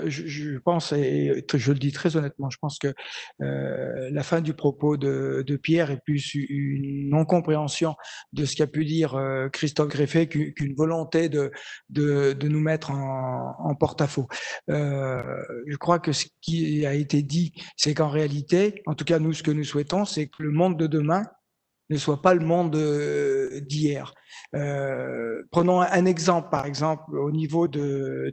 Je pense et je le dis très honnêtement, je pense que, la fin du propos de Pierre est plus une non-compréhension de ce qu'a pu dire, Christophe Greffet qu'une volonté de nous mettre en porte-à-faux. Je crois que ce qui a été dit, c'est qu'en réalité, en tout cas nous, ce que nous souhaitons, c'est que le monde de demain ne soit pas le monde d'hier. Prenons un exemple, par exemple, au niveau de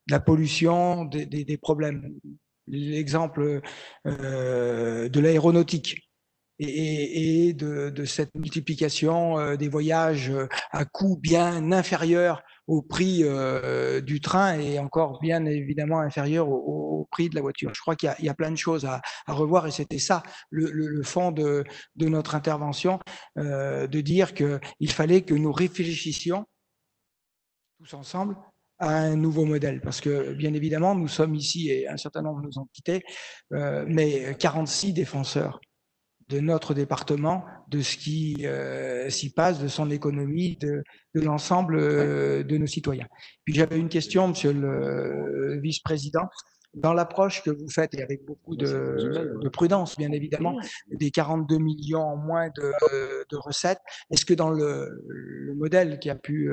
la pollution, des problèmes. L'exemple de l'aéronautique et de cette multiplication des voyages à coût bien inférieur au prix du train et encore bien évidemment inférieur au prix de la voiture. Je crois qu'il y a plein de choses à revoir et c'était ça le fond de notre intervention, de dire qu'il fallait que nous réfléchissions tous ensemble à un nouveau modèle. Parce que, bien évidemment, nous sommes ici, et un certain nombre nous ont quittés, mais 46 défenseurs de notre département, de ce qui s'y passe, de son économie, de l'ensemble de nos citoyens. Puis j'avais une question, monsieur le vice-président. Dans l'approche que vous faites, et avec beaucoup de prudence, bien évidemment, des 42 millions en moins de recettes, est-ce que dans le modèle qui a pu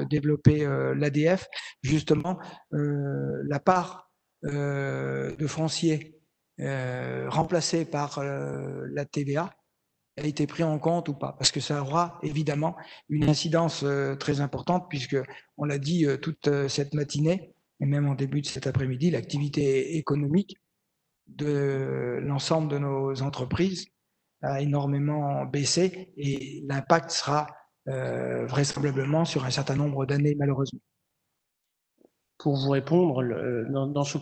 développer l'ADF, justement, la part de foncier remplacé par la TVA a été pris en compte ou pas? Parce que ça aura évidemment une incidence très importante puisque, on l'a dit toute cette matinée et même en début de cet après-midi, l'activité économique de l'ensemble de nos entreprises a énormément baissé et l'impact sera vraisemblablement sur un certain nombre d'années malheureusement. Pour vous répondre, dans ce